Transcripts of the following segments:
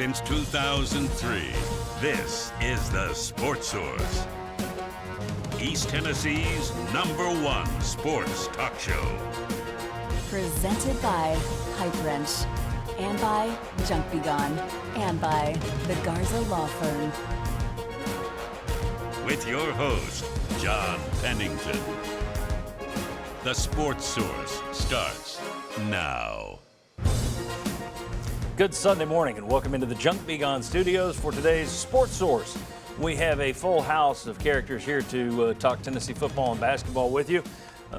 Since 2003, this is the Sports Source, East Tennessee's #1 sports talk show. Presented by Pipe Wrench, and by Junk Be Gone, and by the Garza Law Firm. With your host, John Pennington. The Sports Source starts now. Good Sunday morning and welcome into the Junk Be Gone studios for today's Sports Source. We have a full house of characters here to talk Tennessee football and basketball with you.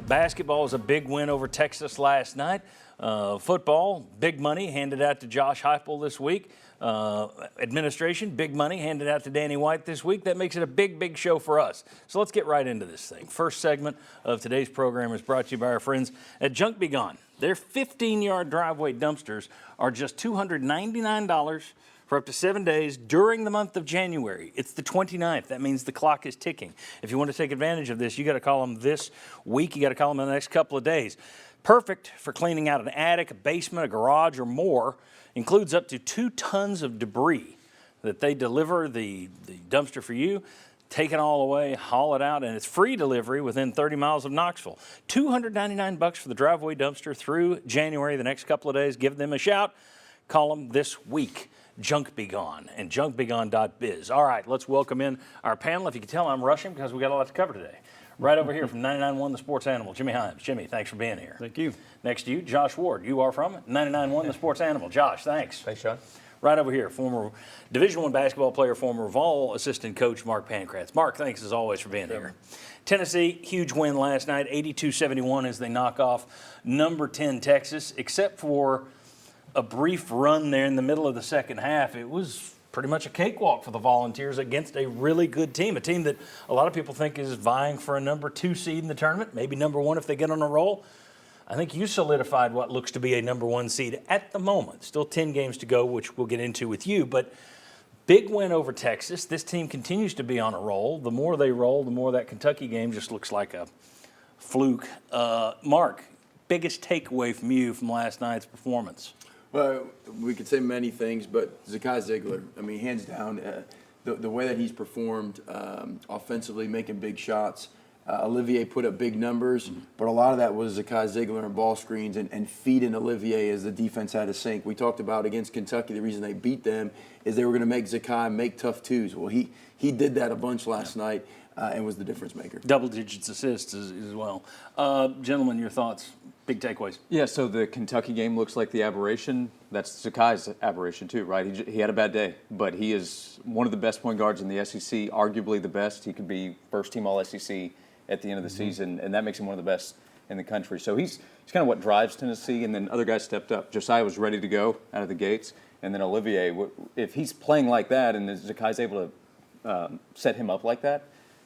Basketball was a big win over Texas last night. Football, big money handed out to Josh Heupel this week. Administration, big money handed out to Danny White this week. That makes it a big, big show for us. So let's get right into this thing. First segment of today's program is brought to you by our friends at Junk Be Gone. Their 15-yard driveway dumpsters are just $299 for up to 7 days during the month of January. It's the 29th. That means the clock is ticking. If you want to take advantage of this, you got to call them this week. You got to call them in the next couple of days. Perfect for cleaning out an attic, a basement, a garage, or more. Includes up to 2 tons of debris that they deliver the dumpster for you. Take it all away, haul it out, and it's free delivery within 30 miles of Knoxville. $299 for the driveway dumpster through January, the next couple of days. Give them a shout. Call them this week. Junk Be Gone and junkbegone.biz. All right, let's welcome in our panel. If you can tell, I'm rushing because we got a lot to cover today. Right over here from 99.1 The Sports Animal, Jimmy Himes. Jimmy, thanks for being here. Thank you. Next to you, Josh Ward. You are from 99.1 The Sports Animal. Josh, thanks. Thanks, Sean. Right over here, former Division I basketball player, former Vol assistant coach Mark Pancratz. Mark, thanks as always for being here. Tennessee, huge win last night, 82-71 as they knock off number 10 Texas. Except for a brief run there in the middle of the second half, it was pretty much a cakewalk for the Volunteers against a really good team, a team that a lot of people think is vying for a number 2 seed in the tournament, maybe number 1 if they get on a roll. I think you solidified what looks to be a number 1 seed at the moment. Still 10 games to go, which we'll get into with you. But big win over Texas. This team continues to be on a roll. The more they roll, the more that Kentucky game just looks like a fluke. Mark, biggest takeaway from you from last night's performance? Well, we could say many things, but Zakai Ziegler, I mean, hands down, the way that he's performed offensively, making big shots. Olivier put up big numbers, but a lot of that was Zakai Ziegler and ball screens and feeding Olivier as the defense had to sink. We talked about against Kentucky, the reason they beat them is they were going to make Zakai make tough twos. Well, he did that a bunch last night and was the difference maker. Double digits assists as well. Gentlemen, your thoughts? Big takeaways. Yeah, so the Kentucky game looks like the aberration. That's Zakai's aberration too, right? He had a bad day, but he is one of the best point guards in the SEC, arguably the best. He could be first-team All-SEC at the end of the season, and that makes him one of the best in the country. So he's kind of what drives Tennessee, and then other guys stepped up. Josiah was ready to go out of the gates, and then Olivier, if he's playing like that and Zakai's able to set him up like that,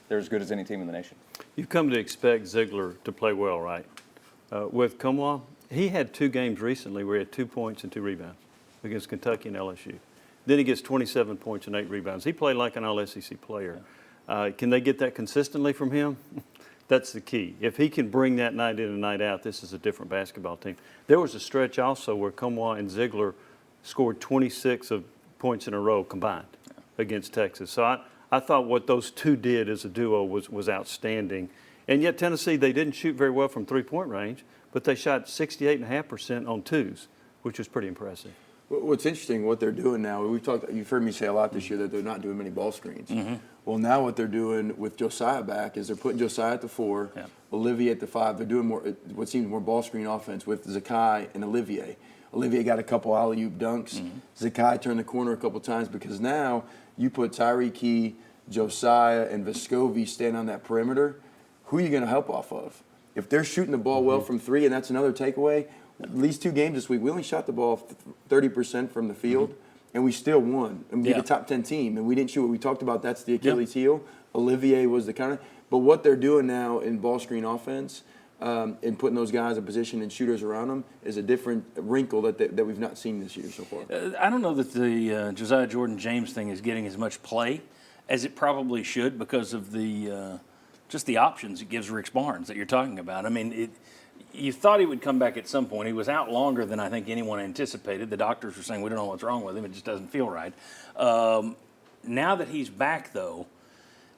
they're as good as any team in the nation. You've come to expect Ziegler to play well, right? With Kumwa, he had 2 games recently where he had 2 points and 2 rebounds against Kentucky and LSU. Then he gets 27 points and 8 rebounds. He played like an All-SEC player. Can they get that consistently from him? That's the key. If he can bring that night in and night out, this is a different basketball team. There was a stretch also where Kumwa and Ziegler scored 26 points in a row combined against Texas. So I thought what those 2 did as a duo was outstanding. And yet Tennessee, they didn't shoot very well from three-point range, but they shot 68.5% on twos, which was pretty impressive. What's interesting, what they're doing now, you've heard me say a lot this year that they're not doing many ball screens. Well, now what they're doing with Josiah back is they're putting Josiah at the 4, Olivier at the 5. They're doing more, what seems more ball screen offense with Zakai and Olivier. Olivier got a couple alley-oop dunks. Zakai turned the corner a couple times because now you put Tyree Key, Josiah, and Vescovi stand on that perimeter. Who are you going to help off of? If they're shooting the ball well from 3, and that's another takeaway, at least 2 games this week, we only shot the ball 30% from the field, and we still won and beat a top 10 team. And we didn't shoot what we talked about. That's the Achilles heel. Olivier was the counter. But what they're doing now in ball screen offense and putting those guys in position and shooters around them is a different wrinkle that we've not seen this year so far. I don't know that the Josiah Jordan-James thing is getting as much play as it probably should because of the just the options it gives Rick Barnes that you're talking about. I mean, you thought he would come back at some point. He was out longer than I think anyone anticipated. The doctors were saying, we don't know what's wrong with him. It just doesn't feel right. Now that he's back, though,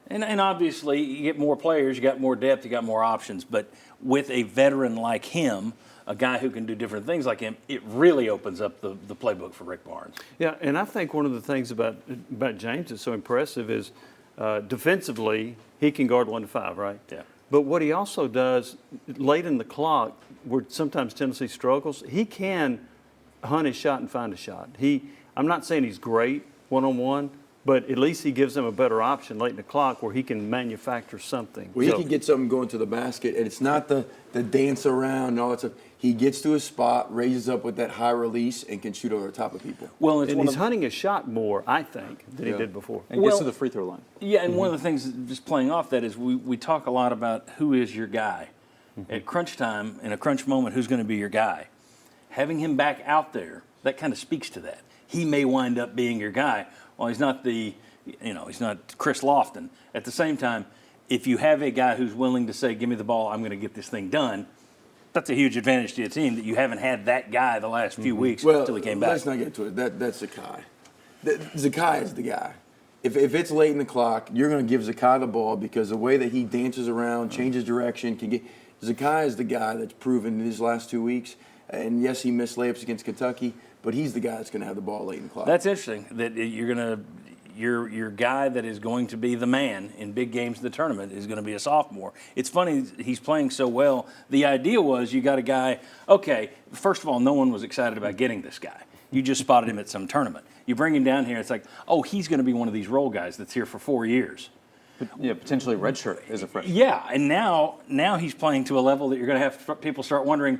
and obviously you get more players, you got more depth, you got more options. But with a veteran like him, a guy who can do different things like him, it really opens up the playbook for Rick Barnes. Yeah, and I think one of the things about James that's so impressive is defensively, he can guard 1 to 5, right? Yeah. But what he also does late in the clock, where sometimes Tennessee struggles, he can hunt his shot and find a shot. I'm not saying he's great one-on-one, but at least he gives them a better option late in the clock where he can manufacture something. Well, he can get something going to the basket, and it's not the dance around and all that stuff. He gets to his spot, raises up with that high release, and can shoot over the top of people. Well, and he's hunting a shot more, I think, than he did before. And gets to the free throw line. Yeah, and one of the things, just playing off that, is we talk a lot about who is your guy. At crunch time, in a crunch moment, who's going to be your guy? Having him back out there, that kind of speaks to that. He may wind up being your guy. Well, he's not he's not Chris Lofton. At the same time, if you have a guy who's willing to say, give me the ball, I'm going to get this thing done, that's a huge advantage to your team that you haven't had that guy the last few weeks until he came back. Let's not get to it. That's Zakai. Zakai is the guy. If it's late in the clock, you're going to give Zakai the ball because the way that he dances around, changes direction, can get. Zakai is the guy that's proven in his last 2 weeks. And yes, he missed layups against Kentucky, but he's the guy that's going to have the ball late in the clock. That's interesting that your guy that is going to be the man in big games of the tournament is going to be a sophomore. It's funny he's playing so well. The idea was you got a guy, okay, first of all, no one was excited about getting this guy. You just spotted him at some tournament. You bring him down here, it's like, oh, he's going to be one of these role guys that's here for 4 years. Yeah, potentially redshirt as a freshman. Yeah, and now he's playing to a level that you're going to have people start wondering,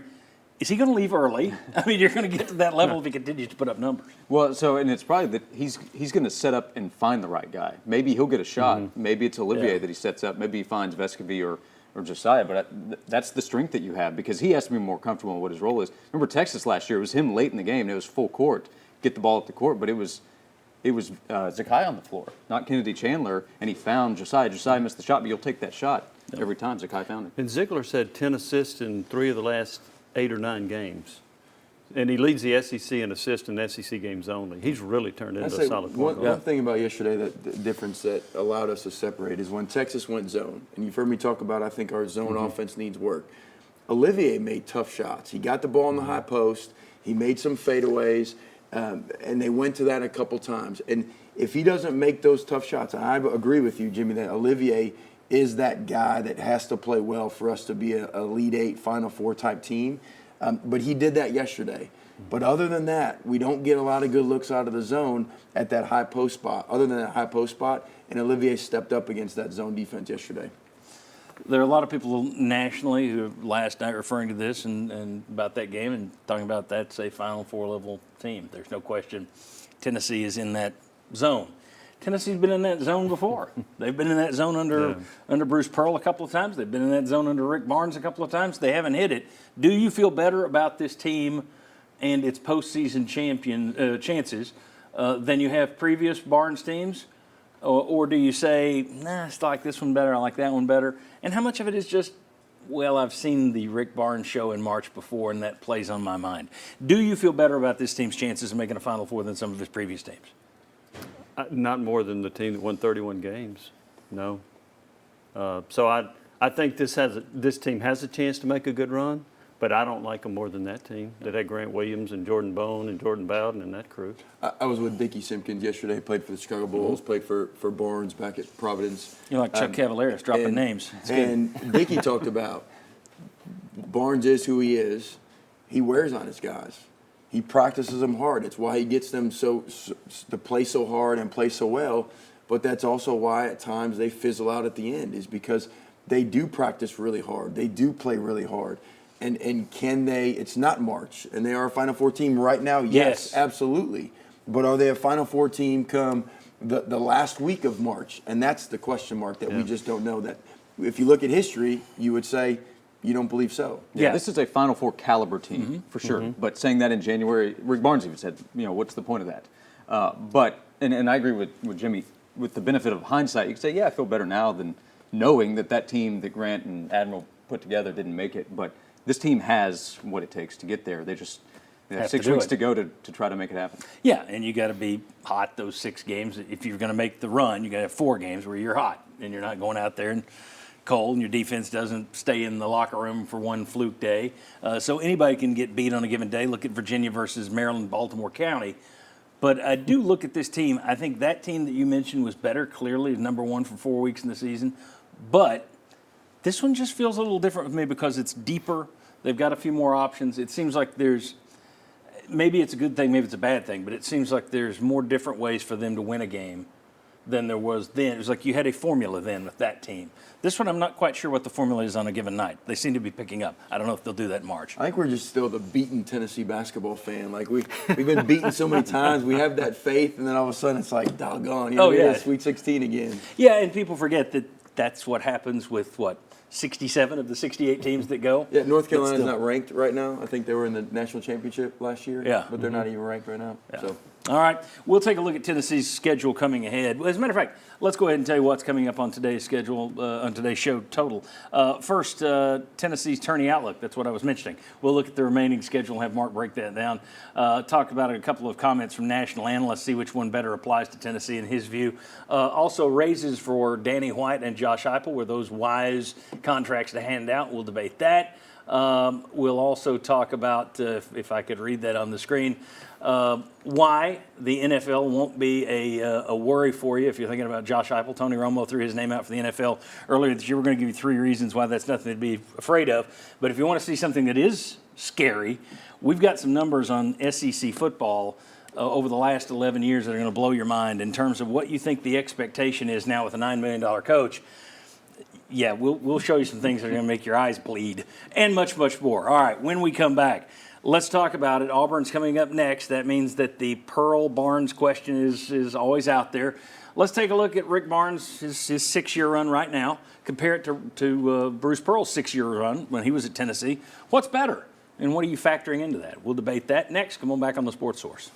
is he going to leave early? I mean, you're going to get to that level if he continues to put up numbers. Well, and it's probably that he's going to set up and find the right guy. Maybe he'll get a shot. Maybe it's Olivier that he sets up. Maybe he finds Vescovy or Josiah. But that's the strength that you have because he has to be more comfortable in what his role is. Remember Texas last year? It was him late in the game. And it was full court, get the ball up the court. But it was Zakai on the floor, not Kennedy Chandler. And he found Josiah. Josiah missed the shot, but you'll take that shot every time Zakai found it. And Ziegler said 10 assists in 3 of the last 8 or 9 games. And he leads the SEC in assists in SEC games only. He's really turned into a solid point guard. One thing about yesterday, the difference that allowed us to separate is when Texas went zone. And you've heard me talk about, I think our zone offense needs work. Olivier made tough shots. He got the ball in the high post. He made some fadeaways. And they went to that a couple times. And if he doesn't make those tough shots, and I agree with you, Jimmy, that Olivier is that guy that has to play well for us to be a Elite Eight, Final Four type team. But he did that yesterday. But other than that, we don't get a lot of good looks out of the zone at that high post spot. Other than that high post spot, and Olivier stepped up against that zone defense yesterday. There are a lot of people nationally who last night referring to this and about that game and talking about that's a Final Four level team. There's no question Tennessee is in that zone. Tennessee's been in that zone before. They've been in that zone under Bruce Pearl a couple of times. They've been in that zone under Rick Barnes a couple of times. They haven't hit it. Do you feel better about this team and its postseason chances than you have previous Barnes teams? Or do you say, nah, I still like this one better, I like that one better? And how much of it is just, well, I've seen the Rick Barnes show in March before, and that plays on my mind. Do you feel better about this team's chances of making a Final Four than some of his previous teams? Not more than the team that won 31 games, no. So I think this team has a chance to make a good run, but I don't like them more than that team that had Grant Williams and Jordan Bone and Jordan Bowden and that crew. I was with Dickie Simpkins yesterday, played for the Chicago Bulls, played for Barnes back at Providence. You're like Chuck Cavaleris, dropping names. And Dickie talked about Barnes is who he is. He wears on his guys. He practices them hard. It's why he gets them to play so hard and play so well. But that's also why at times they fizzle out at the end, is because they do practice really hard. They do play really hard. And can they? It's not March, and they are a Final Four team right now. Yes, absolutely. But are they a Final Four team come the last week of March? And that's the question mark that we just don't know. That if you look at history, you would say you don't believe so. Yeah, this is a Final Four caliber team for sure. But saying that in January, Rick Barnes even said, what's the point of that? But I agree with Jimmy. With the benefit of hindsight, you could say, yeah, I feel better now than knowing that team that Grant and Admiral put together didn't make it. But this team has what it takes to get there. They have Have 6 to do weeks it. to go to try to make it happen. Yeah, and you got to be hot those 6 games. If you're going to make the run, you got to have 4 games where you're hot and you're not going out there and cold, and your defense doesn't stay in the locker room for one fluke day. So anybody can get beat on a given day. Look at Virginia versus Maryland, Baltimore County. But I do look at this team. I think that team that you mentioned was better, clearly, number 1 for 4 weeks in the season. But this one just feels a little different with me because it's deeper. They've got a few more options. It seems like maybe it's a good thing, maybe it's a bad thing, but it seems like there's more different ways for them to win a game than there was then. It was like you had a formula then with that team. This one, I'm not quite sure what the formula is on a given night. They seem to be picking up. I don't know if they'll do that in March. I think we're just still the beaten Tennessee basketball fan. Like we've been beaten so many times. We have that faith, and then all of a sudden it's like, doggone, Sweet 16 again. Yeah, and people forget that that's what happens with 67 of the 68 teams that go. Yeah, North Carolina's not ranked right now. I think they were in the national championship last year. Yeah. But they're not even ranked right now. Yeah. So. All right, we'll take a look at Tennessee's schedule coming ahead. As a matter of fact, let's go ahead and tell you what's coming up on today's schedule, on today's show total. First, Tennessee's tourney outlook. That's what I was mentioning. We'll look at the remaining schedule and have Mark break that down. Talk about a couple of comments from national analysts, see which one better applies to Tennessee in his view. Also, raises for Danny White and Josh Heupel. Were those wise contracts to hand out? We'll debate that. We'll also talk about, if I could read that on the screen, why the NFL won't be a worry for you if you're thinking about Josh Heupel. Tony Romo threw his name out for the NFL earlier this year. We're going to give you 3 reasons why that's nothing to be afraid of. But if you want to see something that is scary, we've got some numbers on SEC football over the last 11 years that are going to blow your mind in terms of what you think the expectation is now with a $9 million coach. Yeah, we'll show you some things that are going to make your eyes bleed and much, much more. All right, when we come back, let's talk about it. Auburn's coming up next. That means that the Pearl Barnes question is always out there. Let's take a look at Rick Barnes, his 6-year run right now. Compare it to Bruce Pearl's 6-year run when he was at Tennessee. What's better? And what are you factoring into that? We'll debate that next. Come on back on the Sports Source.